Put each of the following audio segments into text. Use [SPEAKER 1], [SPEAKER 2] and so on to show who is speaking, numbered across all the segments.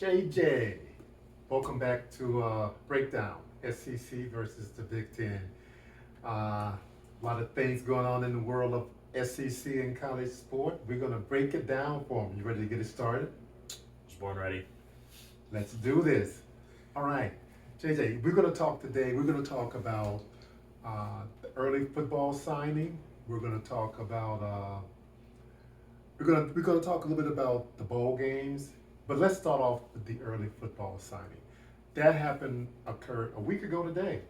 [SPEAKER 1] JJ, welcome back to Breakdown, SEC versus the Big Ten. A lot of things going on in the world of SEC and college sport. We're going to break it down for them. You ready to get it started?
[SPEAKER 2] Was born ready.
[SPEAKER 1] Let's do this. All right, JJ, we're going to talk today. We're going to talk about the early football signing. We're going to talk about we're going to talk a little bit about the bowl games. But let's start off with the early football signing. That occurred a week ago today.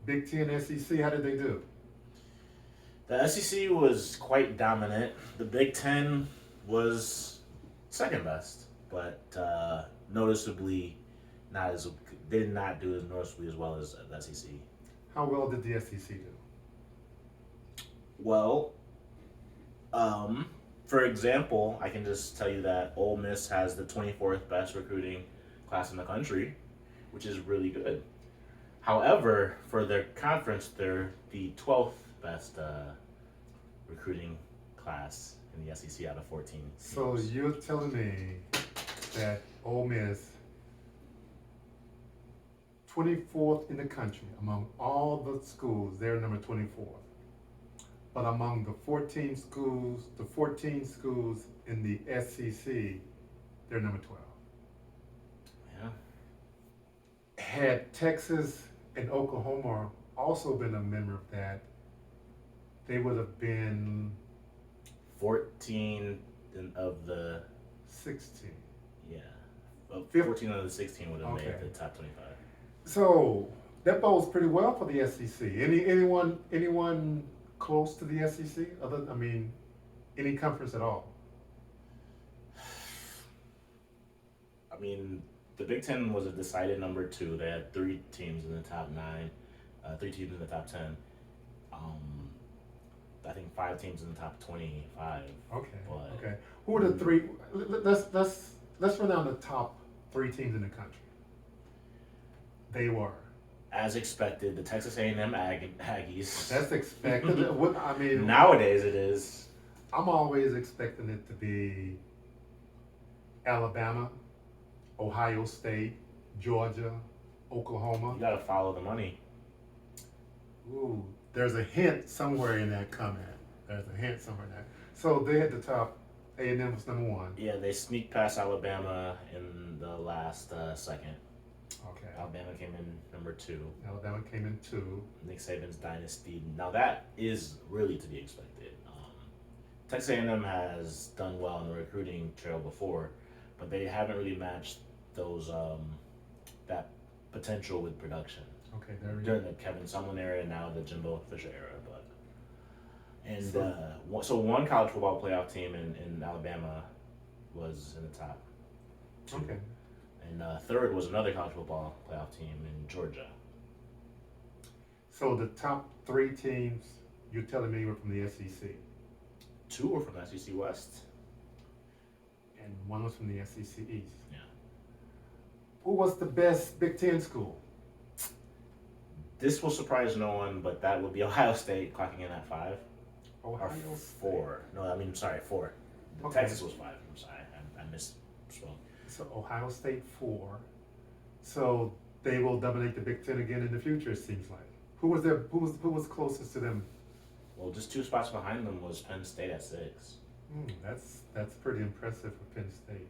[SPEAKER 1] Big Ten, SEC, how did they do?
[SPEAKER 2] The SEC was quite dominant. The Big Ten was second best, but noticeably they did not do as noticeably as well as the SEC.
[SPEAKER 1] How well did the SEC do?
[SPEAKER 2] Well, for example, I can just tell you that Ole Miss has the 24th best recruiting class in the country, which is really good. However, for their conference, they're the 12th best recruiting class in the SEC out of 14 teams.
[SPEAKER 1] So you're telling me that Ole Miss, 24th in the country among all the schools, they're number 24th. But among the 14 schools in the SEC, they're number 12.
[SPEAKER 2] Yeah.
[SPEAKER 1] Had Texas and Oklahoma also been a member of that, they would have been
[SPEAKER 2] 14 of the
[SPEAKER 1] 16.
[SPEAKER 2] Yeah. 14 of the 16 would have made the top 25.
[SPEAKER 1] So that bodes pretty well for the SEC. Anyone close to the SEC? Any conference at all?
[SPEAKER 2] I mean, the Big Ten was a decided number 2. They had 3 teams in the top 9, 3 teams in the top 10. I think 5 teams in the top 25.
[SPEAKER 1] Okay. Who are the 3? Let's run down the top 3 teams in the country. They were,
[SPEAKER 2] as expected, the Texas A&M Aggies.
[SPEAKER 1] That's expected.
[SPEAKER 2] Nowadays it is.
[SPEAKER 1] I'm always expecting it to be Alabama, Ohio State, Georgia, Oklahoma.
[SPEAKER 2] You gotta follow the money.
[SPEAKER 1] Ooh, there's a hint somewhere in that comment. So they had the top. A&M was number 1.
[SPEAKER 2] Yeah, they sneaked past Alabama in the last second.
[SPEAKER 1] Okay.
[SPEAKER 2] Alabama came in number 2.
[SPEAKER 1] Alabama came in 2.
[SPEAKER 2] Nick Saban's dynasty. Now that is really to be expected. Texas A&M has done well in the recruiting trail before, but they haven't really matched those that potential with production.
[SPEAKER 1] Okay,
[SPEAKER 2] during the Kevin Sumlin era and now the Jimbo Fisher era, so one college football playoff team in Alabama was in the top 2.
[SPEAKER 1] Okay.
[SPEAKER 2] And third was another college football playoff team in Georgia.
[SPEAKER 1] So the top 3 teams, you're telling me, were from the SEC?
[SPEAKER 2] 2 were from the SEC West.
[SPEAKER 1] And 1 was from the SEC East.
[SPEAKER 2] Yeah.
[SPEAKER 1] Who was the best Big Ten school?
[SPEAKER 2] This will surprise no one, but that would be Ohio State, clocking in at 5.
[SPEAKER 1] Ohio
[SPEAKER 2] or
[SPEAKER 1] State.
[SPEAKER 2] 4. No, I mean, sorry, 4.
[SPEAKER 1] Okay.
[SPEAKER 2] Texas was 5. I'm sorry, I misspoke.
[SPEAKER 1] So Ohio State 4. So they will dominate the Big Ten again in the future, it seems like. Who was closest to them?
[SPEAKER 2] Well, just 2 spots behind them was Penn State at 6.
[SPEAKER 1] That's pretty impressive for Penn State.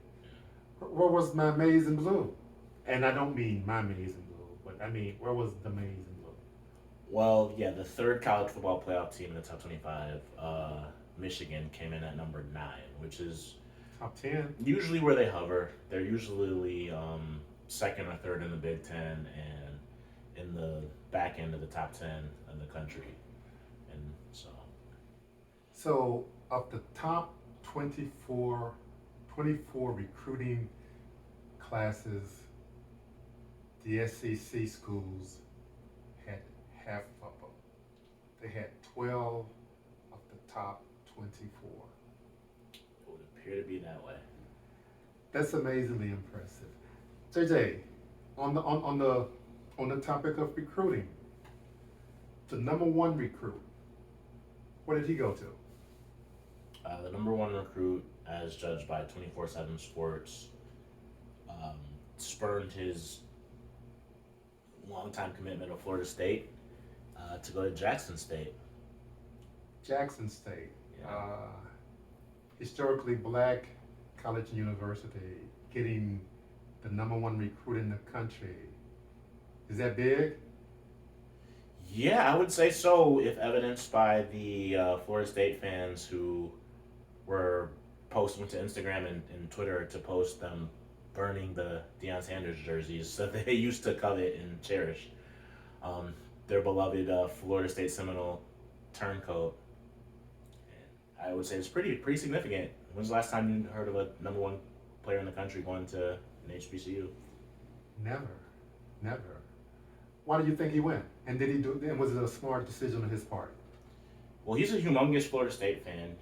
[SPEAKER 1] Where was my maize and blue? And I don't mean my maize and blue, but I mean, where was the maize and blue?
[SPEAKER 2] Well, yeah, the third college football playoff team in the top 25, Michigan, came in at number 9, which is
[SPEAKER 1] top 10.
[SPEAKER 2] Usually where they hover. They're usually second or third in the Big Ten and in the back end of the top 10 in the country. And
[SPEAKER 1] so of the top 24 recruiting classes, the SEC schools had half of them. They had 12 of the top 24.
[SPEAKER 2] it would appear to be that way.
[SPEAKER 1] That's amazingly impressive. JJ, on the topic of recruiting, the number 1 recruit, where did he go to?
[SPEAKER 2] The number 1 recruit as judged by 24/7 Sports, um, spurned his longtime commitment of Florida State to go to Jackson State.
[SPEAKER 1] Jackson State,
[SPEAKER 2] Yeah.
[SPEAKER 1] historically black college and university, getting the #1 recruit in the country. Is that big?
[SPEAKER 2] Yeah, I would say so, if evidenced by the Florida State fans who were posting to Instagram and Twitter to post them burning the Deion Sanders jerseys that they used to covet and cherish. Um, their beloved Florida State Seminole turncoat. And I would say it's pretty significant. When's the last time you heard of a #1 player in the country going to an HBCU?
[SPEAKER 1] Never, never. Why do you think he went? And did he do? And was it a smart decision on his part?
[SPEAKER 2] Well, he's a humongous Florida State fan.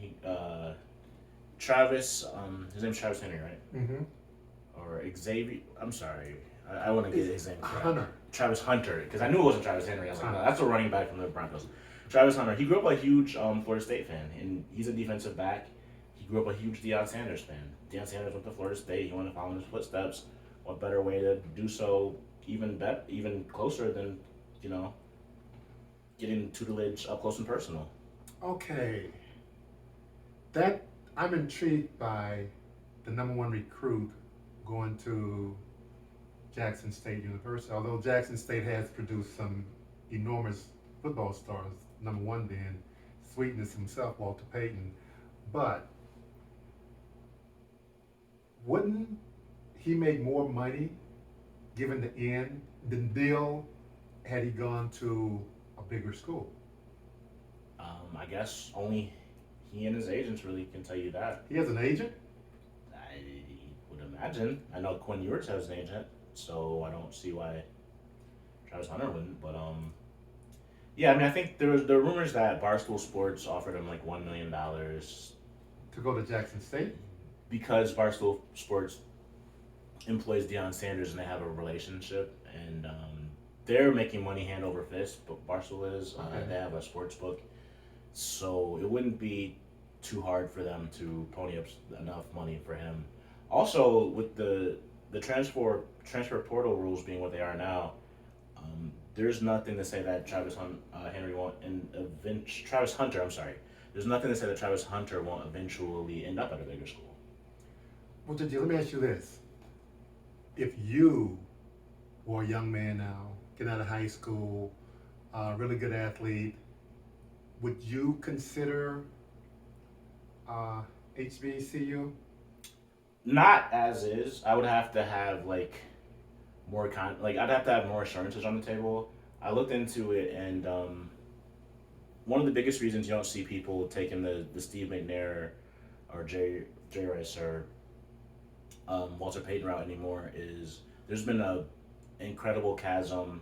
[SPEAKER 2] Travis, his name's Travis Henry, right?
[SPEAKER 1] Mm-hmm.
[SPEAKER 2] Or Xavier. I'm sorry, I want to get his name correct.
[SPEAKER 1] Hunter.
[SPEAKER 2] Travis Hunter, because I knew it wasn't Travis Henry. I was like, no, that's a running back from the Broncos. Travis Hunter. He grew up a huge Florida State fan, and he's a defensive back. He grew up a huge Deion Sanders fan. Deion Sanders went to Florida State. He wanted to follow in his footsteps. What better way to do so? Even closer than, getting tutelage up close and personal.
[SPEAKER 1] Okay. That I'm intrigued by the #1 recruit going to Jackson State University. Although Jackson State has produced some enormous football stars, #1 being Sweetness himself, Walter Payton. But wouldn't he make more money given the end than Bill had he gone to a bigger school?
[SPEAKER 2] I guess only he and his agents really can tell you that.
[SPEAKER 1] He has an agent?
[SPEAKER 2] I would imagine. I know Quinn Ewers has an agent, so I don't see why Travis Hunter wouldn't. But yeah, I mean, I think there are rumors that Barstool Sports offered him like $1 million
[SPEAKER 1] To go to Jackson State?
[SPEAKER 2] because Barstool Sports employs Deion Sanders and they have a relationship, and they're making money hand over fist. But Barstool is.
[SPEAKER 1] Okay.
[SPEAKER 2] They have a sports book, so it wouldn't be too hard for them to pony up enough money for him. Also, with the transfer portal rules being what they are now, there's nothing to say that Travis Hunter. I'm sorry. There's nothing to say that Travis Hunter won't eventually end up at a bigger school.
[SPEAKER 1] Well, JJ, let me ask you this. If you were a young man now, getting out of high school, a really good athlete, would you consider HBCU?
[SPEAKER 2] Not as is. I would have to have like I'd have to have more assurances on the table. I looked into it, and one of the biggest reasons you don't see people taking the Steve McNair or Jay Rice or Walter Payton route anymore is there's been a incredible chasm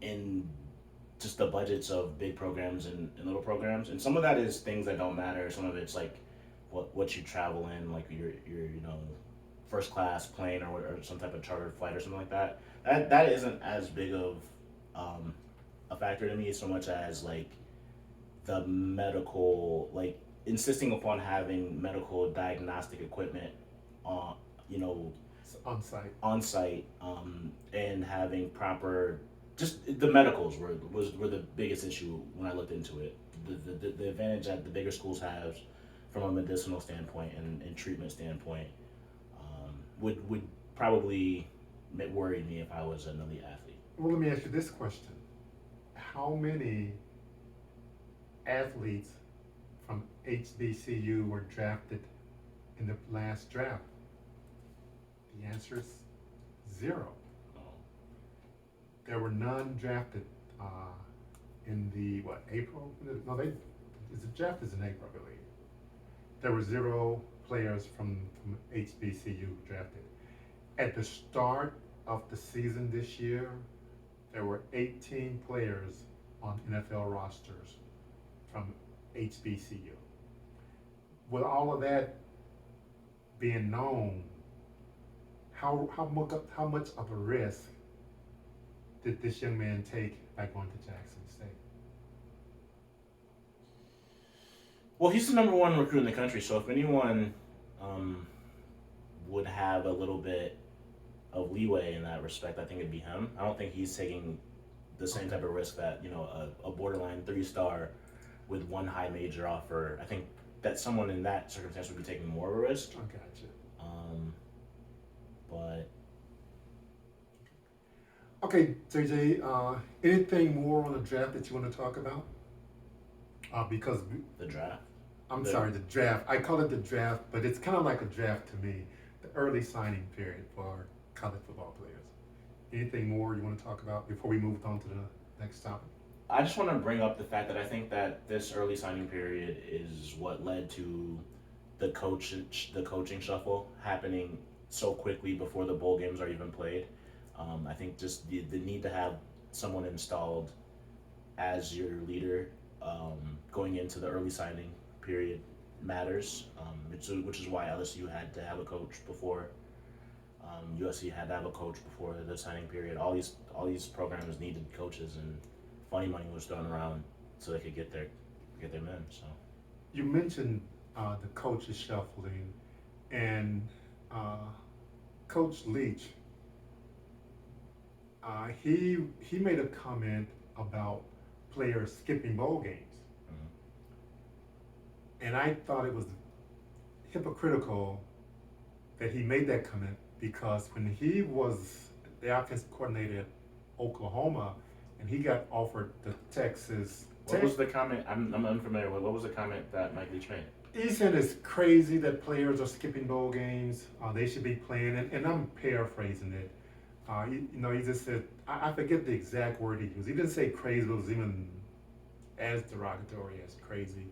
[SPEAKER 2] in just the budgets of big programs and little programs, and some of that is things that don't matter. Some of it's like what you travel in, like your first class plane or some type of chartered flight or something like that. That isn't as big of a factor to me so much as like the medical, like insisting upon having medical diagnostic equipment on
[SPEAKER 1] On
[SPEAKER 2] site, and having proper, just the medicals were the biggest issue when I looked into it. The advantage that the bigger schools have from a medicinal standpoint and treatment standpoint would probably worry me if I was an elite athlete.
[SPEAKER 1] Well, let me ask you this question. How many athletes from HBCU were drafted in the last draft? The answer is 0.
[SPEAKER 2] Oh.
[SPEAKER 1] There were none drafted in the, April? No, the draft is in April, I believe. There were 0 players from HBCU drafted. At the start of the season this year, there were 18 players on NFL rosters from HBCU. With all of that being known, how much of a risk did this young man take by going to Jackson State?
[SPEAKER 2] Well, he's the number one recruit in the country, so if anyone um, would have a little bit of leeway in that respect, I think it'd be him. I don't think he's taking the same
[SPEAKER 1] Okay,
[SPEAKER 2] type of risk that a borderline 3 star with one high major offer. I think that someone in that circumstance would be taking more of a risk.
[SPEAKER 1] I got you.
[SPEAKER 2] Um, but
[SPEAKER 1] Okay, JJ, anything more on the draft that you want to talk about? Because
[SPEAKER 2] the draft,
[SPEAKER 1] I'm
[SPEAKER 2] the
[SPEAKER 1] sorry, the draft. I call it the draft, but it's kind of like a draft to me. The early signing period for college football players. Anything more you want to talk about before we move on to the next topic?
[SPEAKER 2] I just want to bring up the fact that I think that this early signing period is what led to the coaching shuffle happening so quickly before the bowl games are even played. I think just the need to have someone installed as your leader going into the early signing period matters, which is why LSU had to have a coach before. USC had to have a coach before the signing period. All these programs needed coaches, and funny money was thrown around so they could get their men. So
[SPEAKER 1] You mentioned the coaches shuffling, and uh, Coach Leach. He made a comment about players skipping bowl games,
[SPEAKER 2] mhm.
[SPEAKER 1] and I thought it was hypocritical that he made that comment because when he was the offensive coordinator at Oklahoma, and he got offered the Texas
[SPEAKER 2] What
[SPEAKER 1] Tech.
[SPEAKER 2] was the comment? I'm unfamiliar with. What was the comment that Mike Leach made?
[SPEAKER 1] He said it's crazy that players are skipping bowl games. They should be playing, and I'm paraphrasing it. He just said, I forget the exact word he used. He didn't say crazy, but it was even as derogatory as crazy.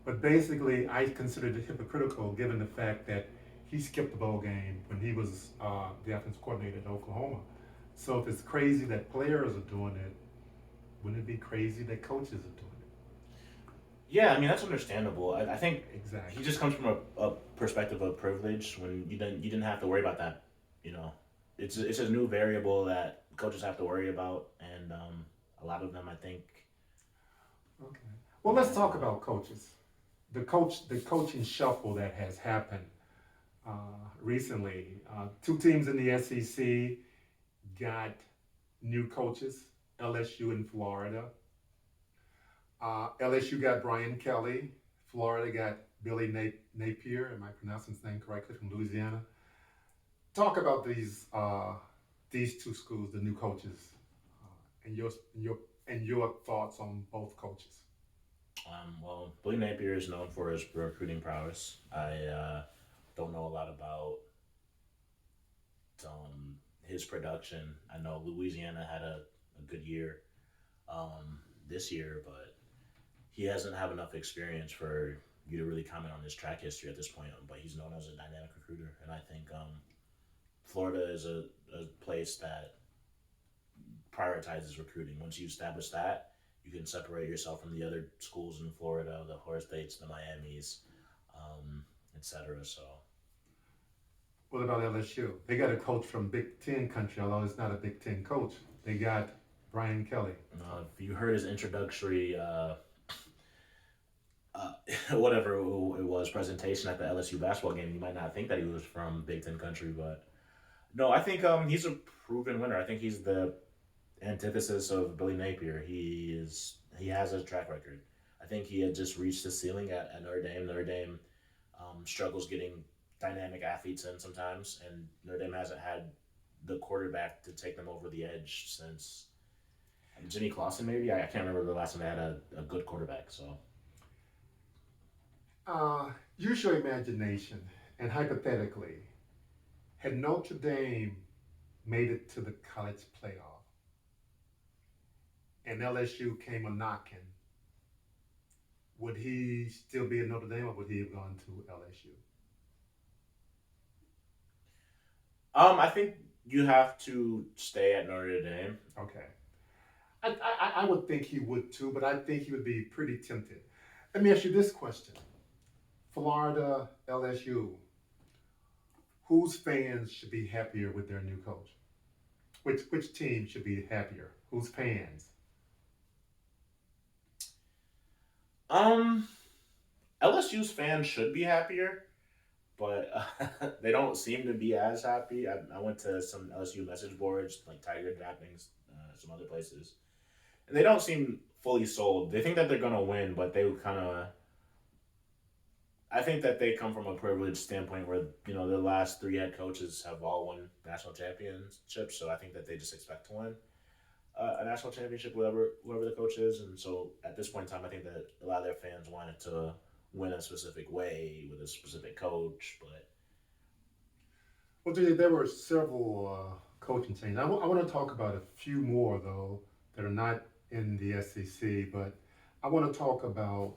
[SPEAKER 1] But basically, I considered it hypocritical given the fact that he skipped the bowl game when he was the offensive coordinator at Oklahoma. So if it's crazy that players are doing it, wouldn't it be crazy that coaches are doing
[SPEAKER 2] Yeah, I mean that's understandable. I think
[SPEAKER 1] it?
[SPEAKER 2] he
[SPEAKER 1] Exactly.
[SPEAKER 2] just comes from a perspective of privilege when you didn't have to worry about that. You know, it's a new variable that coaches have to worry about, and a lot of them I think
[SPEAKER 1] Okay. Well, let's talk about coaches. The coaching shuffle that has happened uh, recently. Two teams in the SEC got new coaches. LSU in Florida. LSU got Brian Kelly. Florida got Billy Napier. Am I pronouncing his name correctly? From Louisiana. Talk about these two schools, the new coaches, and your thoughts on both coaches.
[SPEAKER 2] well, Billy Napier is known for his recruiting prowess. I don't know a lot about his production. I know Louisiana had a good year this year, but he hasn't have enough experience for you to really comment on his track history at this point. But he's known as a dynamic recruiter, and I think Florida is a place that prioritizes recruiting. Once you establish that, you can separate yourself from the other schools in Florida, the Florida States, the Miamis, etc. So
[SPEAKER 1] What about LSU? They got a coach from Big Ten country, although it's not a Big Ten coach. They got Brian Kelly.
[SPEAKER 2] if you heard his introductory, whatever it was, presentation at the LSU basketball game, you might not think that he was from Big Ten country, but no, I think he's a proven winner. I think he's the antithesis of Billy Napier. He has a track record. I think he had just reached the ceiling at Notre Dame. Notre Dame struggles getting dynamic athletes in sometimes, and Notre Dame hasn't had the quarterback to take them over the edge since Jimmy Clausen. Maybe I can't remember the last time they had a good quarterback. So
[SPEAKER 1] Use your imagination, and hypothetically, had Notre Dame made it to the college playoff and LSU came a knocking, would he still be at Notre Dame or would he have gone to LSU?
[SPEAKER 2] I think you have to stay at Notre Dame.
[SPEAKER 1] Okay. I would think he would too, but I think he would be pretty tempted. Let me ask you this question: Florida, LSU, whose fans should be happier with their new coach? Which team should be happier? Whose fans?
[SPEAKER 2] Um, LSU's fans should be happier, but they don't seem to be as happy. I went to some LSU message boards like Tiger Trappings, some other places, and they don't seem fully sold. They think that they're gonna win, but they kind of. I think that they come from a privileged standpoint where the last three head coaches have all won national championships, so I think that they just expect to win a national championship, whoever the coach is, and so at this point in time, I think that a lot of their fans wanted to win a specific way with a specific coach, but
[SPEAKER 1] Well, there were several coaching changes. I want to talk about a few more, though, that are not in the SEC, but I want to talk about,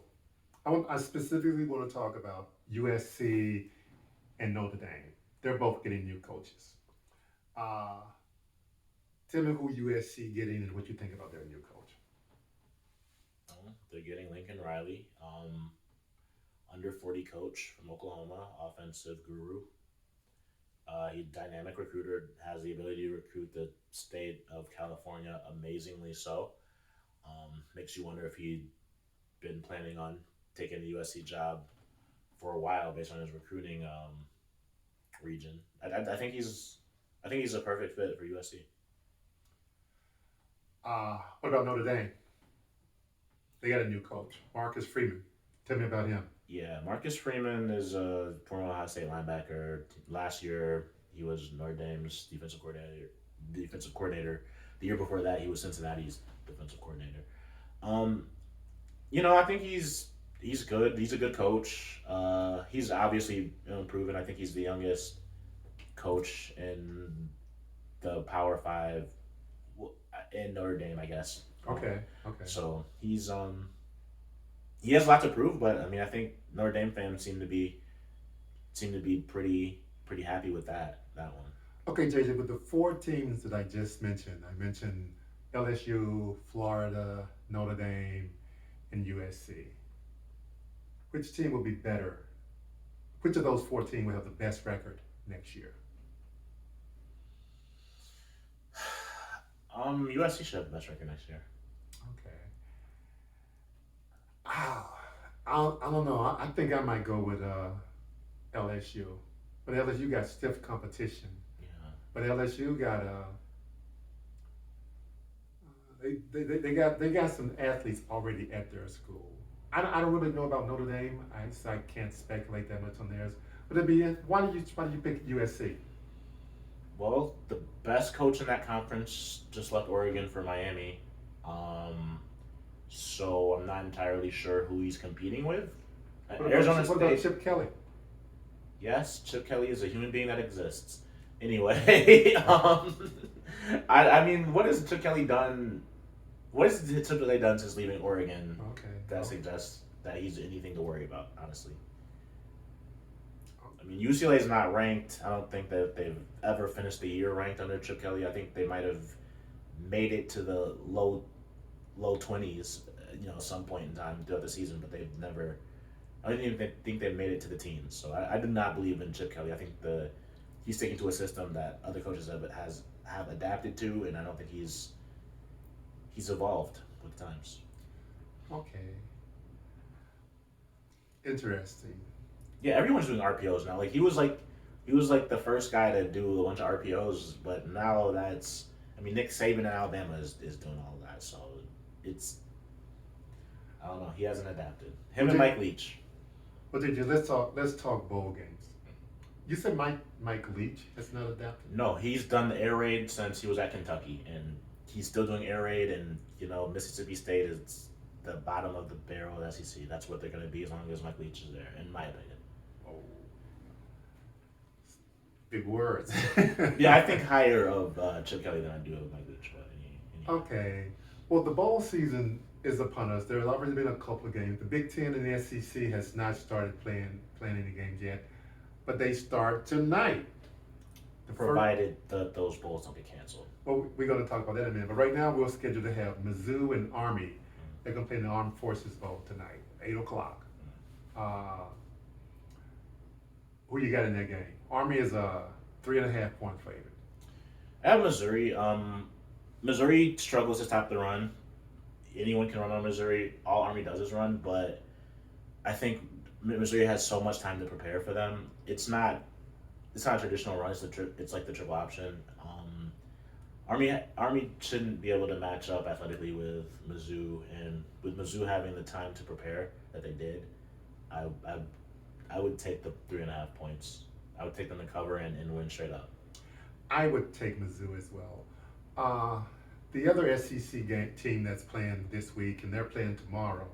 [SPEAKER 1] I specifically want to talk about USC and Notre Dame. They're both getting new coaches. Uh, Tell me who USC getting and what you think about their new coach.
[SPEAKER 2] they're getting Lincoln Riley, under 40 coach from Oklahoma, offensive guru. He's a dynamic recruiter, has the ability to recruit the state of California amazingly so. Makes you wonder if he'd been planning on taking the USC job for a while based on his recruiting region. I think he's a perfect fit for USC.
[SPEAKER 1] What about Notre Dame? They got a new coach, Marcus Freeman. Tell me about him.
[SPEAKER 2] Yeah, Marcus Freeman is a former Ohio State linebacker. Last year, he was Notre Dame's defensive coordinator. Defensive coordinator. The year before that, he was Cincinnati's defensive coordinator. Um, I think he's good. He's a good coach. He's obviously proven. I think he's the youngest coach in the Power Five in Notre Dame, I guess.
[SPEAKER 1] Okay, okay.
[SPEAKER 2] So he has a lot to prove, but I mean, I think Notre Dame fans seem to be pretty happy with that one.
[SPEAKER 1] Okay, JJ, with the four teams that I mentioned LSU, Florida, Notre Dame, and USC. Which team will be better? Which of those four teams will have the best record next year?
[SPEAKER 2] USC should have the best record next year.
[SPEAKER 1] Okay. Ah, I don't know. I think I might go with LSU. But LSU got stiff competition.
[SPEAKER 2] Yeah.
[SPEAKER 1] But LSU got they got some athletes already at their school. I don't really know about Notre Dame. I can't speculate that much on theirs. But why do you pick USC?
[SPEAKER 2] Well, the best coach in that conference just left Oregon for Miami. Um, so I'm not entirely sure who he's competing with. Arizona
[SPEAKER 1] What about
[SPEAKER 2] State.
[SPEAKER 1] Chip Kelly?
[SPEAKER 2] Yes, Chip Kelly is a human being that exists. Anyway, I mean, what has Chip Kelly done? What has Chip Kelly done since leaving Oregon
[SPEAKER 1] Okay.
[SPEAKER 2] that suggests that he's anything to worry about? Honestly, I mean, UCLA is not ranked. I don't think that they've ever finished the year ranked under Chip Kelly. I think they might have made it to the low 20s, some point in time throughout the season, but they've never. I don't even think they made it to the teens. So I do not believe in Chip Kelly. I think he's sticking to a system that other coaches have adapted to, and I don't think he's evolved with times.
[SPEAKER 1] Okay. Interesting.
[SPEAKER 2] Yeah, everyone's doing RPOs now. He was like the first guy to do a bunch of RPOs, but now I mean, Nick Saban in Alabama is doing all of that. So it's I don't know. He hasn't adapted. Him and Mike Leach.
[SPEAKER 1] Well, JJ, let's talk bowl games. You said Mike Leach has not adapted.
[SPEAKER 2] No, he's done the air raid since he was at Kentucky, and he's still doing air raid. And Mississippi State is the bottom of the barrel of the SEC. That's what they're going to be as long as Mike Leach is there, in my opinion.
[SPEAKER 1] Oh, big words.
[SPEAKER 2] Yeah, I think higher of Chip Kelly than I do of Mike Leach. But
[SPEAKER 1] Okay. Well, the bowl season is upon us. There's already been a couple of games. The Big Ten and the SEC has not started playing any games yet, but they start tonight.
[SPEAKER 2] provided that those bowls don't get canceled.
[SPEAKER 1] Well, we're going to talk about that in a minute. But right now, we're scheduled to have Mizzou and Army. They're going to play in the Armed Forces Bowl tonight, 8 o'clock. Who you got in that game? Army is a 3.5 point favorite.
[SPEAKER 2] I have Missouri. Missouri struggles to stop the run. Anyone can run on Missouri. All Army does is run, but I think Missouri has so much time to prepare for them. It's not a traditional run. It's like the triple option. Army shouldn't be able to match up athletically with Mizzou, and with Mizzou having the time to prepare that they did, I I, I would take the 3.5 points. I would take them to cover and win straight up.
[SPEAKER 1] I would take Mizzou as well. Uh, the other SEC team that's playing this week, and they're playing tomorrow,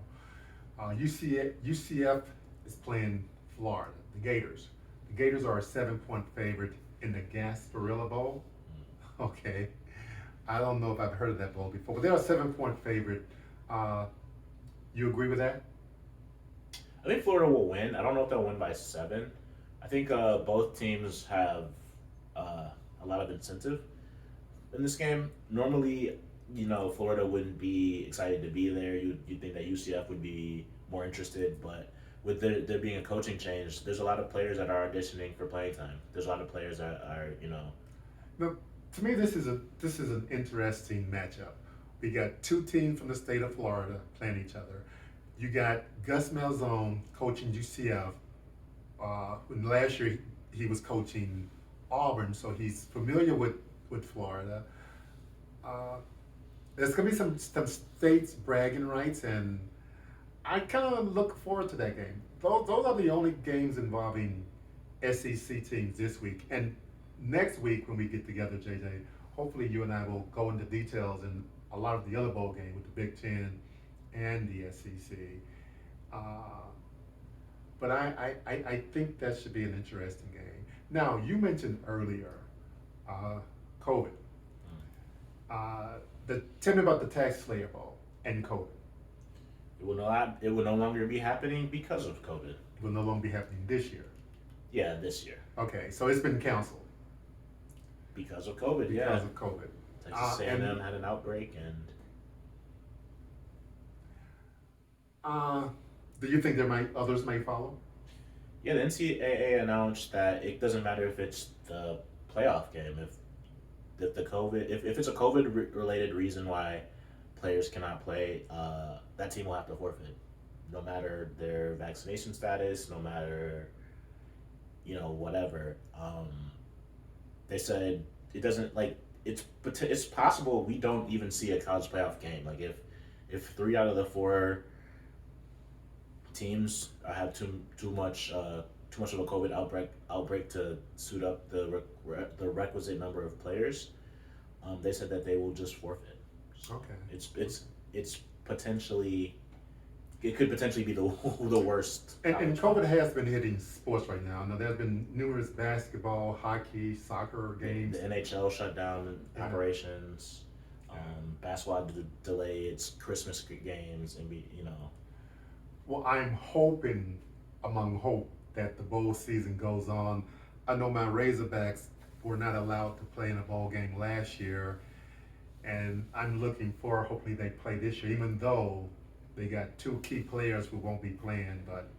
[SPEAKER 1] UCF is playing Florida, the Gators. The Gators are a 7-point favorite in the Gasparilla Bowl. Okay. I don't know if I've heard of that bowl before, but they're a 7-point favorite. Uh, you agree with that?
[SPEAKER 2] I think Florida will win. I don't know if they'll win by 7. I think both teams have a lot of incentive in this game. Normally, Florida wouldn't be excited to be there. You'd think that UCF would be more interested, but with there being a coaching change, there's a lot of players that are auditioning for playing time. There's a lot of players that are.
[SPEAKER 1] Now, to me, this is an interesting matchup. We got two teams from the state of Florida playing each other. You got Gus Malzahn coaching UCF. When last year he was coaching Auburn, so he's familiar with Florida. There's gonna be some states bragging rights, and I kind of look forward to that game. Those are the only games involving SEC teams this week. And next week when we get together, JJ, hopefully you and I will go into details in a lot of the other bowl games with the Big Ten and the SEC. But I think that should be an interesting game. Now, you mentioned earlier COVID. Tell me about the Tax Slayer Bowl and COVID.
[SPEAKER 2] It will no longer be happening because of COVID.
[SPEAKER 1] It will no longer be happening this year.
[SPEAKER 2] Yeah, this year.
[SPEAKER 1] Okay, so it's been canceled.
[SPEAKER 2] Because of COVID,
[SPEAKER 1] Because of COVID.
[SPEAKER 2] Texas A&M had an outbreak, and
[SPEAKER 1] do you think others may follow?
[SPEAKER 2] yeah, the NCAA announced that it doesn't matter if it's the playoff game. If it's a COVID related reason why players cannot play, that team will have to forfeit, no matter their vaccination status, no matter whatever. They said it doesn't it's possible we don't even see a college playoff game. Like if 3 out of the 4 teams have too much of a COVID outbreak to suit up the requisite number of players, they said that they will just forfeit. So
[SPEAKER 1] okay.
[SPEAKER 2] It's potentially. It could potentially be the worst.
[SPEAKER 1] And COVID has been hitting sports right now. Now, there's been numerous basketball, hockey, soccer games.
[SPEAKER 2] The NHL shut down operations. Basketball delay its Christmas games, and
[SPEAKER 1] Well, I'm hoping, among hope, that the bowl season goes on. I know my Razorbacks were not allowed to play in a bowl game last year, and I'm looking for hopefully they play this year, even though they got 2 key players who won't be playing. But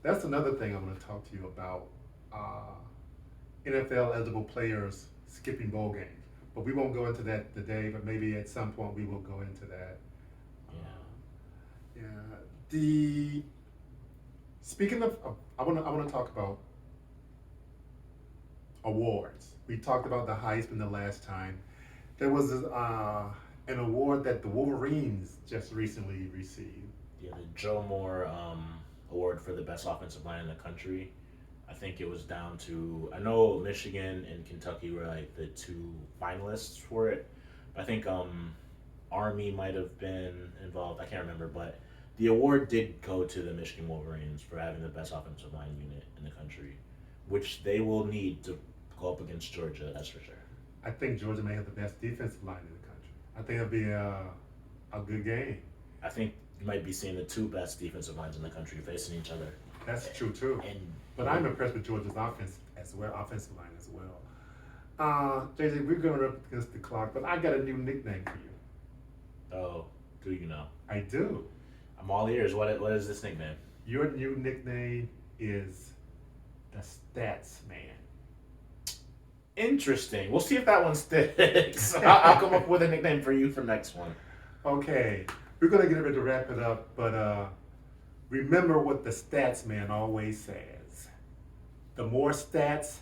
[SPEAKER 1] that's another thing I'm going to talk to you about. NFL eligible players skipping bowl games. But we won't go into that today, but maybe at some point we will go into that. Yeah. Speaking of, I want to talk about awards. We talked about the Heisman the last time. There was an award that the Wolverines just recently received.
[SPEAKER 2] Yeah, the Joe Moore award for the best offensive line in the country. I think it was down to, I know Michigan and Kentucky were like the 2 finalists for it. But I think Army might have been involved. I can't remember, but the award did go to the Michigan Wolverines for having the best offensive line unit in the country, which they will need to go up against Georgia, that's for sure.
[SPEAKER 1] I think Georgia may have the best defensive line in the country. I think it'll be a good game.
[SPEAKER 2] I think you might be seeing the 2 best defensive lines in the country facing each other.
[SPEAKER 1] That's true too. But I'm impressed with Georgia's offensive line as well. JJ, we're going to run against the clock, but I got a new nickname for you.
[SPEAKER 2] Oh, do you know?
[SPEAKER 1] I do.
[SPEAKER 2] I'm all ears. What is this nickname?
[SPEAKER 1] Your new nickname is the Stats Man.
[SPEAKER 2] Interesting. We'll see if that one sticks. I'll come up with a nickname for you for next one.
[SPEAKER 1] Okay. We're going to get ready to wrap it up, but remember what the stats man always says. The more stats,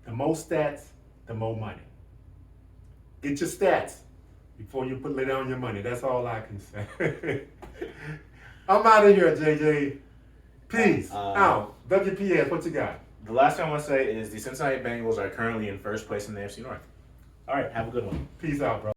[SPEAKER 1] the most stats, the more money. Get your stats before you lay down your money. That's all I can say. I'm out of here, JJ. Peace. Out. WPS, what you got?
[SPEAKER 2] The last thing I want to say is the Cincinnati Bengals are currently in first place in the AFC North. All right, have a good one.
[SPEAKER 1] Peace out, bro.